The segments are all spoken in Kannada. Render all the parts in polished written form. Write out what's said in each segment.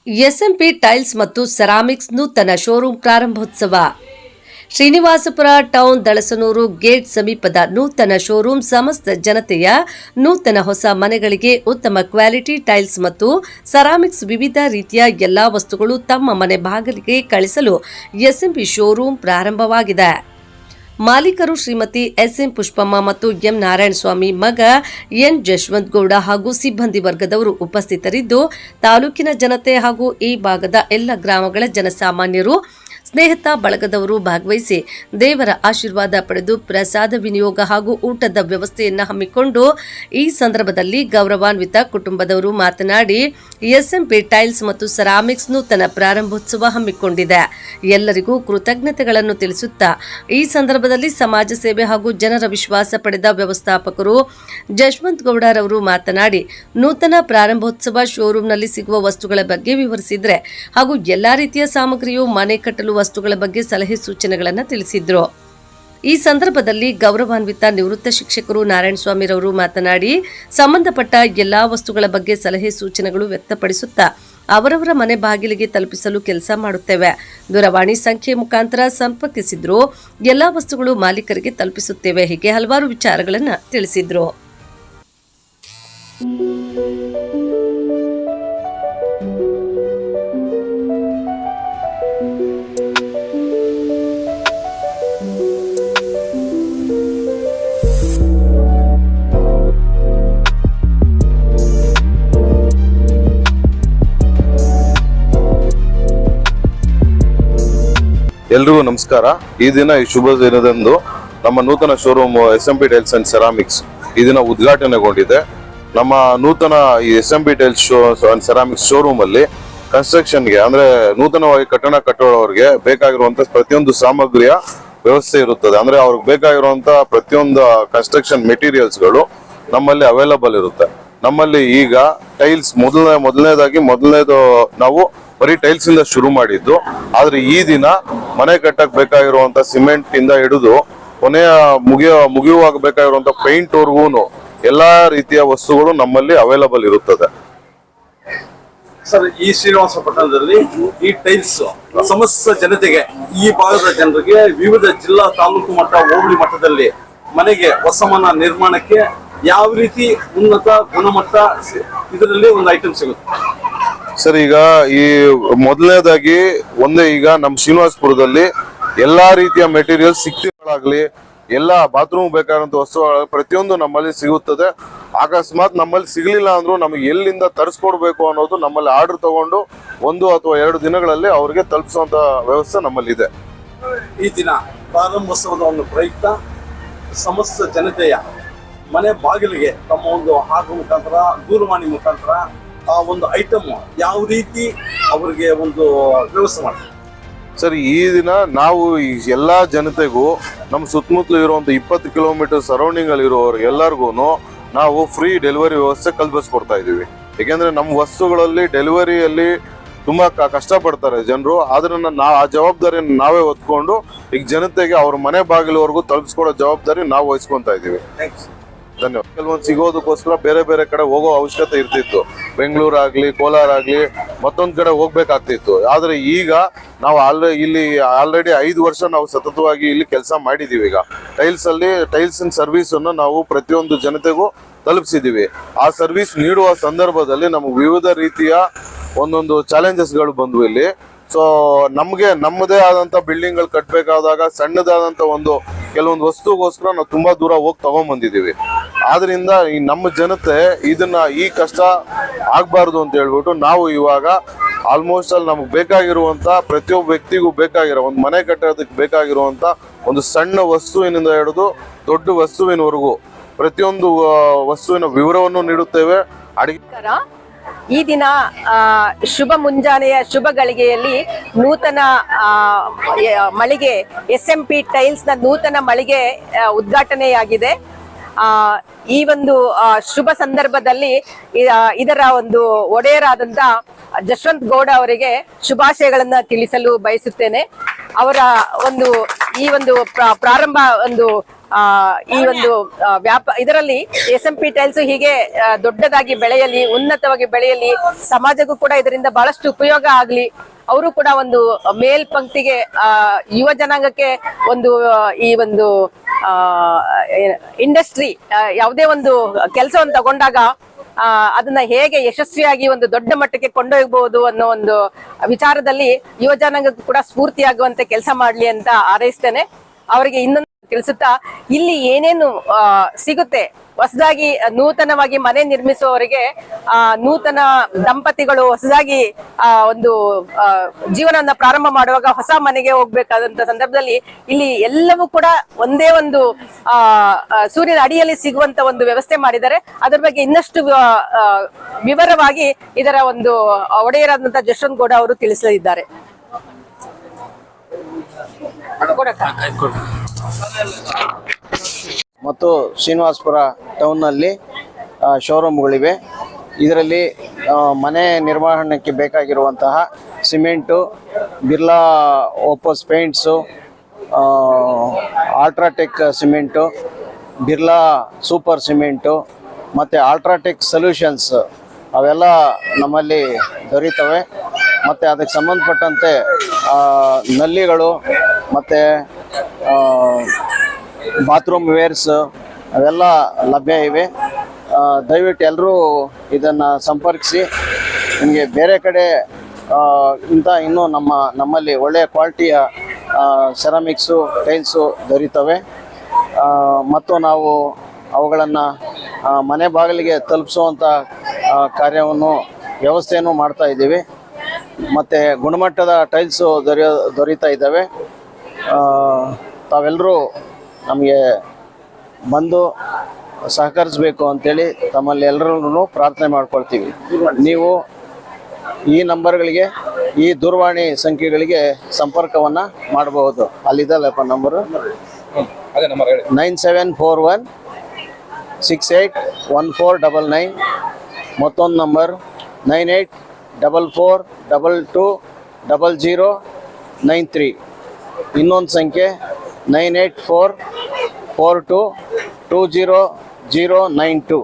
ಎಸ್ಎಂಪಿ ಟೈಲ್ಸ್ ಮತ್ತು ಸೆರಾಮಿಕ್ಸ್ ನೂತನ showroom ಪ್ರಾರಂಭೋತ್ಸವ. Srinivaspur town Dalasanur gate ಸಮೀಪದ ನೂತನ ಶೋರೂಮ್ ಸಮಸ್ತ ಜನತೆಯ ನೂತನ ಹೊಸ ಮನೆಗಳಿಗೆ ಉತ್ತಮ ಕ್ವಾಲಿಟಿ ಟೈಲ್ಸ್ ಮತ್ತು ಸೆರಾಮಿಕ್ಸ್ ವಿವಿಧ ರೀತಿಯ ಎಲ್ಲಾ ವಸ್ತುಗಳು ತಮ್ಮ ಮನೆ ಬಾಗಿಲಿಗೆ ಕಳಿಸಲು ಎಸ್ಎಂಪಿ ಶೋರೂಮ್ ಪ್ರಾರಂಭವಾಗಿದೆ. ಮಾಲೀಕರು ಶ್ರೀಮತಿ ಎಸ್ಎಂ ಪುಷ್ಪಮ್ಮ ಮತ್ತು ಎಂ ನಾರಾಯಣಸ್ವಾಮಿ, ಮಗ ಎನ್ ಜಶವಂತ್ ಗೌಡ ಹಾಗೂ ಸಿಬ್ಬಂದಿ ವರ್ಗದವರು ಉಪಸ್ಥಿತರಿದ್ದು, ತಾಲೂಕಿನ ಜನತೆ ಹಾಗೂ ಈ ಭಾಗದ ಎಲ್ಲ ಗ್ರಾಮಗಳ ಜನಸಾಮಾನ್ಯರು, ಸ್ನೇಹಿತ ಬಳಗದವರು ಭಾಗವಹಿಸಿ ದೇವರ ಆಶೀರ್ವಾದ ಪಡೆದು ಪ್ರಸಾದ ವಿನಿಯೋಗ ಹಾಗೂ ಊಟದ ವ್ಯವಸ್ಥೆಯನ್ನು ಹಮ್ಮಿಕೊಂಡು ಈ ಸಂದರ್ಭದಲ್ಲಿ ಗೌರವಾನ್ವಿತ ಕುಟುಂಬದವರು ಮಾತನಾಡಿ, ಎಸ್ಎಂಪಿ ಟೈಲ್ಸ್ ಮತ್ತು ಸೆರಾಮಿಕ್ಸ್ ನೂತನ ಪ್ರಾರಂಭೋತ್ಸವ ಹಮ್ಮಿಕೊಂಡಿದೆ. ಎಲ್ಲರಿಗೂ ಕೃತಜ್ಞತೆಗಳನ್ನು ತಿಳಿಸುತ್ತಾ ಈ ಸಂದರ್ಭದಲ್ಲಿ ಸಮಾಜ ಸೇವೆ ಹಾಗೂ ಜನರ ವಿಶ್ವಾಸ ಪಡೆದ ವ್ಯವಸ್ಥಾಪಕರು ಜಶವಂತ್ ಗೌಡರವರು ಮಾತನಾಡಿ, ನೂತನ ಪ್ರಾರಂಭೋತ್ಸವ ಶೋರೂಮ್ನಲ್ಲಿ ಸಿಗುವ ವಸ್ತುಗಳ ಬಗ್ಗೆ ವಿವರಿಸಿದ್ರೆ ಹಾಗೂ ಎಲ್ಲಾ ರೀತಿಯ ಸಾಮಗ್ರಿಯು ಮನೆ ಕಟ್ಟಲು ವಸ್ತುಗಳ ಬಗ್ಗೆ ಸಲಹೆ ಸೂಚನೆಗಳನ್ನು ತಿಳಿಸಿದ್ರು. ಈ ಸಂದರ್ಭದಲ್ಲಿ ಗೌರವಾನ್ವಿತ ನಿವೃತ್ತ ಶಿಕ್ಷಕರು ನಾರಾಯಣಸ್ವಾಮಿರವರು ಮಾತನಾಡಿ, ಸಂಬಂಧಪಟ್ಟ ಎಲ್ಲಾ ವಸ್ತುಗಳ ಬಗ್ಗೆ ಸಲಹೆ ಸೂಚನೆಗಳು ವ್ಯಕ್ತಪಡಿಸುತ್ತಾ ಅವರವರ ಮನೆ ಬಾಗಿಲಿಗೆ ತಲುಪಿಸಲು ಕೆಲಸ ಮಾಡುತ್ತೇವೆ. ದೂರವಾಣಿ ಸಂಖ್ಯೆ ಮುಖಾಂತರ ಸಂಪರ್ಕಿಸಿದ್ರು ಎಲ್ಲಾ ವಸ್ತುಗಳು ಮಾಲೀಕರಿಗೆ ತಲುಪಿಸುತ್ತೇವೆ. ಹೀಗೆ ಹಲವಾರು ವಿಚಾರಗಳನ್ನು ತಿಳಿಸಿದ್ರು. ಎಲ್ರಿಗೂ ನಮಸ್ಕಾರ. ಈ ದಿನ ಈ ಶುಭ ದಿನದಂದು ನಮ್ಮ ನೂತನ ಶೋರೂಮ್ ಎಸ್ಎಂಪಿ ಟೈಲ್ಸ್ ಅಂಡ್ ಸೆರಾಮಿಕ್ಸ್ ಈ ದಿನ ಉದ್ಘಾಟನೆಗೊಂಡಿದೆ. ನಮ್ಮ ನೂತನ ಈ ಎಸ್ಎಂಪಿ ಟೈಲ್ಸ್ ಅಂಡ್ ಸೆರಾಮಿಕ್ಸ್ ಶೋರೂಮ್ ಅಲ್ಲಿ ಕನ್ಸ್ಟ್ರಕ್ಷನ್ಗೆ ಅಂದ್ರೆ ನೂತನವಾಗಿ ಕಟ್ಟಡ ಕಟ್ಟುವವರಿಗೆ ಬೇಕಾಗಿರುವಂತ ಪ್ರತಿಯೊಂದು ಸಾಮಗ್ರಿಯ ವ್ಯವಸ್ಥೆ ಇರುತ್ತದೆ. ಅಂದ್ರೆ ಅವ್ರಿಗೆ ಬೇಕಾಗಿರುವಂತ ಪ್ರತಿಯೊಂದು ಕನ್ಸ್ಟ್ರಕ್ಷನ್ ಮೆಟೀರಿಯಲ್ಸ್ ಗಳು ನಮ್ಮಲ್ಲಿ ಅವೈಲಬಲ್ ಇರುತ್ತೆ. ನಮ್ಮಲ್ಲಿ ಈಗ ಟೈಲ್ಸ್ ಮೊದಲನೇದು ನಾವು ಬರೀ ಟೈಲ್ಸ್ ಇಂದ ಶುರು ಮಾಡಿದ್ದು. ಆದ್ರೆ ಈ ದಿನ ಮನೆ ಕಟ್ಟಕ್ ಬೇಕಾಗಿರುವಂತ ಸಿಮೆಂಟ್ ಇಂದ ಹಿಡಿದು ಕೊನೆಯ ಮುಗಿಯುವಾಗ ಬೇಕಾಗಿರುವಂತ ಪೇಂಟ್ ವರ್ಗೂನು ಎಲ್ಲಾ ರೀತಿಯ ವಸ್ತುಗಳು ನಮ್ಮಲ್ಲಿ ಅವೈಲಬಲ್ ಇರುತ್ತದೆ. ಸರ್, ಈ ಶ್ರೀನಿವಾಸಪಟ್ಟಣದಲ್ಲಿ ಈ ಟೈಲ್ಸ್ ಸಮಸ್ತ ಜನತೆಗೆ, ಈ ಭಾಗದ ಜನರಿಗೆ ವಿವಿಧ ಜಿಲ್ಲಾ, ತಾಲೂಕು ಮಟ್ಟ, ಹೋಬಳಿ ಮಟ್ಟದಲ್ಲಿ ಮನೆಗೆ ಹೊಸ ಮನೆ ನಿರ್ಮಾಣಕ್ಕೆ ಯಾವ ರೀತಿ ಉನ್ನತ ಗುಣಮಟ್ಟ ಇದರಲ್ಲಿ ಒಂದು ಐಟಮ್ ಸಿಗುತ್ತೆ ಸರ್? ಈಗ ಈ ಮೊದಲನೇದಾಗಿ ಈಗ ನಮ್ಮ ಶ್ರೀನಿವಾಸಪುರದಲ್ಲಿ ಎಲ್ಲಾ ರೀತಿಯ ಮೆಟೀರಿಯಲ್ ಸಿಕ್ತಿಗಳಾಗ್ಲಿ, ಎಲ್ಲಾ ಬಾತ್ರೂಮ್ ಬೇಕಾದಂತ ವಸ್ತುಗಳು ಪ್ರತಿಯೊಂದು ನಮ್ಮಲ್ಲಿ ಸಿಗುತ್ತದೆ. ಅಕಸ್ಮಾತ್ ನಮ್ಮಲ್ಲಿ ಸಿಗ್ಲಿಲ್ಲ ಅಂದ್ರೂ ನಮಗೆ ಎಲ್ಲಿಂದ ತರಿಸ್ಕೊಡ್ಬೇಕು ಅನ್ನೋದು ನಮ್ಮಲ್ಲಿ ಆರ್ಡರ್ ತಗೊಂಡು 1 ಅಥವಾ 2 ದಿನಗಳಲ್ಲಿ ಅವ್ರಿಗೆ ತಲುಪಿಸುವಂತ ವ್ಯವಸ್ಥೆ ನಮ್ಮಲ್ಲಿ ಇದೆ. ಈ ದಿನ ಪ್ರಾರಂಭೋತ್ಸವದ ಒಂದು ಪ್ರಯುಕ್ತ ಸಮಸ್ತ ಜನತೆಯ ಮನೆ ಬಾಗಿಲಿಗೆ ತಮ್ಮ ಒಂದು ಹಾಗು ಮುಖಾಂತರ, ದೂರವಾಣಿ ಮುಖಾಂತರ ಆ ಒಂದು ಐಟಮ್ ಯಾವ ರೀತಿ ಅವರಿಗೆ ಒಂದು ವ್ಯವಸ್ಥೆ ಮಾಡ್ತಾರೆ ಸರ್? ಈ ದಿನ ನಾವು ಈ ಎಲ್ಲಾ ಜನತೆಗೂ ನಮ್ಮ ಸುತ್ತಮುತ್ತಲು ಇರುವಂತ 20 ಕಿಲೋಮೀಟರ್ ಸರೌಂಡಿಂಗ್ ಅಲ್ಲಿ ಇರುವವ್ರಿಗೆ ಎಲ್ಲರಿಗೂ ನಾವು ಫ್ರೀ ಡೆಲಿವರಿ ವ್ಯವಸ್ಥೆ ಕಲ್ಪಿಸ್ಕೊಡ್ತಾ ಇದೀವಿ. ಯಾಕೆಂದ್ರೆ ನಮ್ಮ ವಸ್ತುಗಳಲ್ಲಿ ಡೆಲಿವರಿಯಲ್ಲಿ ತುಂಬಾ ಕಷ್ಟ ಪಡ್ತಾರೆ ಜನರು. ಆದ್ರನ್ನ ಆ ಜವಾಬ್ದಾರಿಯನ್ನು ನಾವೇ ಹೊತ್ಕೊಂಡು ಈಗ ಜನತೆಗೆ ಅವ್ರ ಮನೆ ಬಾಗಿಲವರೆಗೂ ತಲುಪಿಸ್ಕೊಡೋ ಜವಾಬ್ದಾರಿ ನಾವು ವಹಿಸ್ಕೊಂತ ಇದೀವಿ. ಧನ್ಯವಾದ. ಕೆಲವೊಂದು ಸಿಗೋದಕ್ಕೋಸ್ಕರ ಬೇರೆ ಬೇರೆ ಕಡೆ ಹೋಗೋ ಅವಶ್ಯಕತೆ ಇರ್ತಿತ್ತು. ಬೆಂಗಳೂರು ಆಗ್ಲಿ, ಕೋಲಾರ ಆಗ್ಲಿ, ಮತ್ತೊಂದ್ ಕಡೆ ಹೋಗ್ಬೇಕಾಗ್ತಿತ್ತು. ಆದ್ರೆ ಈಗ ನಾವು ಆಲ್ರೆಡಿ 5 ವರ್ಷ ನಾವು ಸತತವಾಗಿ ಇಲ್ಲಿ ಕೆಲಸ ಮಾಡಿದೀವಿ. ಈಗ ಟೈಲ್ಸ್ ಸರ್ವಿಸ್ ಅನ್ನು ನಾವು ಪ್ರತಿಯೊಂದು ಜನತೆಗೂ ತಲುಪಿಸಿದೀವಿ. ಆ ಸರ್ವಿಸ್ ನೀಡುವ ಸಂದರ್ಭದಲ್ಲಿ ನಮಗೆ ವಿವಿಧ ರೀತಿಯ ಒಂದೊಂದು ಚಾಲೆಂಜಸ್ ಗಳು ಬಂದ್ವು ಇಲ್ಲಿ. ಸೊ ನಮ್ಗೆ ನಮ್ಮದೇ ಆದಂತ ಬಿಲ್ಡಿಂಗ್ ಗಳು ಕಟ್ಬೇಕಾದಾಗ ಸಣ್ಣದಾದಂತ ಕೆಲವೊಂದು ವಸ್ತುಗೋಸ್ಕರ ನಾವು ತುಂಬಾ ದೂರ ಹೋಗಿ ತಗೊಂಡ್ಬಂದಿದೀವಿ. ಆದ್ರಿಂದ ಈ ನಮ್ಮ ಜನತೆ ಈ ಕಷ್ಟ ಆಗ್ಬಾರ್ದು ಅಂತ ಹೇಳ್ಬಿಟ್ಟು ನಾವು ಇವಾಗ ಆಲ್ಮೋಸ್ಟ್ ಅಲ್ಲಿ ನಮ್ಗೆ ಬೇಕಾಗಿರುವಂತ ಪ್ರತಿಯೊಬ್ಬ ವ್ಯಕ್ತಿಗೂ ಬೇಕಾಗಿರೋ ಒಂದು ಮನೆ ಕಟ್ಟೋದಕ್ಕೆ ಬೇಕಾಗಿರುವಂತ ಒಂದು ಸಣ್ಣ ವಸ್ತುವಿನಿಂದ ಹಿಡಿದು ದೊಡ್ಡ ವಸ್ತುವಿನವರೆಗೂ ಪ್ರತಿಯೊಂದು ವಸ್ತುವಿನ ವಿವರವನ್ನು ನೀಡುತ್ತೇವೆ. ಈ ದಿನ ಶುಭ ಮುಂಜಾನೆಯ ಶುಭ ಗಳಿಗೆಯಲ್ಲಿ ನೂತನ ಮಳಿಗೆ ಎಸ್ಎಂಪಿ ಟೈಲ್ಸ್ ನ ನೂತನ ಮಳಿಗೆ ಉದ್ಘಾಟನೆಯಾಗಿದೆ. ಈ ಒಂದು ಶುಭ ಸಂದರ್ಭದಲ್ಲಿ ಇದರ ಒಂದು ಒಡೆಯರಾದಂತ ಜಶವಂತ್ ಗೌಡ ಅವರಿಗೆ ಶುಭಾಶಯಗಳನ್ನ ತಿಳಿಸಲು ಬಯಸುತ್ತೇನೆ. ಅವರ ಈ ಒಂದು ಪ್ರಾರಂಭ ಈ ಒಂದು ಇದರಲ್ಲಿ SMP ಟೈಲ್ಸ್ ಹೀಗೆ ದೊಡ್ಡದಾಗಿ ಬೆಳೆಯಲಿ, ಉನ್ನತವಾಗಿ ಬೆಳೆಯಲಿ, ಸಮಾಜಕ್ಕೂ ಕೂಡ ಇದರಿಂದ ಬಹಳಷ್ಟು ಉಪಯೋಗ ಆಗ್ಲಿ, ಅವರು ಕೂಡ ಒಂದು ಮೇಲ್ಪಂಕ್ತಿಗೆ ಯುವ ಜನಾಂಗಕ್ಕೆ ಒಂದು ಈ ಒಂದು ಇಂಡಸ್ಟ್ರಿ ಯಾವುದೇ ಒಂದು ಕೆಲಸವನ್ನು ತಗೊಂಡಾಗ ಅದನ್ನ ಹೇಗೆ ಯಶಸ್ವಿಯಾಗಿ ಒಂದು ದೊಡ್ಡ ಮಟ್ಟಕ್ಕೆ ಕೊಂಡೊಯ್ಯಬಹುದು ಅನ್ನೋ ಒಂದು ವಿಚಾರದಲ್ಲಿ ಯುವ ಜನಾಂಗಕ್ಕೂ ಕೂಡ ಸ್ಫೂರ್ತಿಯಾಗುವಂತೆ ಕೆಲಸ ಮಾಡ್ಲಿ ಅಂತ ಹಾರೈಸ್ತೇನೆ. ಅವರಿಗೆ ಇನ್ನೊಂದು ತಿಳಿಸುತ್ತಾ, ಇಲ್ಲಿ ಏನೇನು ಸಿಗುತ್ತೆ, ಹೊಸದಾಗಿ ನೂತನವಾಗಿ ಮನೆ ನಿರ್ಮಿಸುವವರಿಗೆ, ನೂತನ ದಂಪತಿಗಳು ಹೊಸದಾಗಿ ಒಂದು ಜೀವನವನ್ನ ಪ್ರಾರಂಭ ಮಾಡುವಾಗ ಹೊಸ ಮನೆಗೆ ಹೋಗ್ಬೇಕಾದಂತ ಸಂದರ್ಭದಲ್ಲಿ ಇಲ್ಲಿ ಎಲ್ಲವೂ ಕೂಡ ಒಂದೇ ಒಂದು ಸೂರ್ಯನ ಅಡಿಯಲ್ಲಿ ಸಿಗುವಂತ ಒಂದು ವ್ಯವಸ್ಥೆ ಮಾಡಿದ್ದಾರೆ. ಅದರ ಬಗ್ಗೆ ಇನ್ನಷ್ಟು ವಿವರವಾಗಿ ಇದರ ಒಂದು ಒಡೆಯರಾದಂತಹ ಜಶವಂತ್ ಗೌಡ ಅವರು ತಿಳಿಸಲಿದ್ದಾರೆ. ಮತ್ತು ಶ್ರೀನಿವಾಸಪುರ ಟೌನ್ನಲ್ಲಿ ಶೋರೂಮ್ಗಳಿವೆ. ಇದರಲ್ಲಿ ಮನೆ ನಿರ್ವಹಣೆಗೆ ಬೇಕಾಗಿರುವಂತಹ cement, Birla Opus paints, UltraTech cement, Birla super cement ಮತ್ತು ಅಲ್ಟ್ರಾಟೆಕ್ ಸೊಲ್ಯೂಷನ್ಸ್ ಅವೆಲ್ಲ ನಮ್ಮಲ್ಲಿ ದೊರೀತವೆ. ಮತ್ತು ಅದಕ್ಕೆ ಸಂಬಂಧಪಟ್ಟಂತೆ ನಲ್ಲಿಗಳು ಮತ್ತು ಬಾತ್ರೂಮ್ ವೇರ್ಸ್ ಅವೆಲ್ಲ ಲಭ್ಯ ಇವೆ. ದಯವಿಟ್ಟು ಎಲ್ಲರೂ ಇದನ್ನು ಸಂಪರ್ಕಿಸಿ. ನಿಮಗೆ ಬೇರೆ ಕಡೆ ಇನ್ನೂ ನಮ್ಮಲ್ಲಿ ಒಳ್ಳೆಯ ಕ್ವಾಲಿಟಿಯ ಸೆರಾಮಿಕ್ಸು, ಟೈಲ್ಸು ದೊರೀತವೆ. ಮತ್ತು ನಾವು ಅವುಗಳನ್ನು ಮನೆ ಬಾಗಿಲಿಗೆ ತಲುಪಿಸುವಂಥ ಕಾರ್ಯವನ್ನು ವ್ಯವಸ್ಥೆಯನ್ನು ಮಾಡ್ತಾ ಇದ್ದೀವಿ. ಮತ್ತು ಗುಣಮಟ್ಟದ ಟೈಲ್ಸು ದೊರೀತಾ ಇದ್ದಾವೆ. ತಾವೆಲ್ಲರೂ ನಮಗೆ ಬಂದು ಸಹಕರಿಸಬೇಕು ಅಂತೇಳಿ ತಮ್ಮಲ್ಲಿ ಎಲ್ಲರೂ ಪ್ರಾರ್ಥನೆ ಮಾಡ್ಕೊಳ್ತೀವಿ. ನೀವು ಈ ನಂಬರ್ಗಳಿಗೆ, ಈ ದೂರವಾಣಿ ಸಂಖ್ಯೆಗಳಿಗೆ ಸಂಪರ್ಕವನ್ನು ಮಾಡಬಹುದು. ಅಲ್ಲಿದಲ್ಲಪ್ಪ ನಂಬರು 9741681499. ಮತ್ತೊಂದು ನಂಬರ್ 9844220093. ಇನ್ನೊಂದು ಸಂಖ್ಯೆ 9844220092.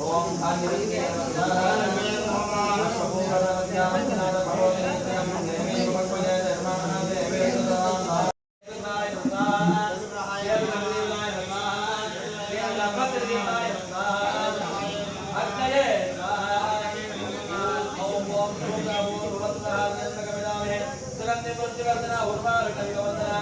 ओम ಸುರನ್ಯ ಪ್ರತಿವರ್ಧನ ಉರ್ವಾರ ಕವಿವಂದನ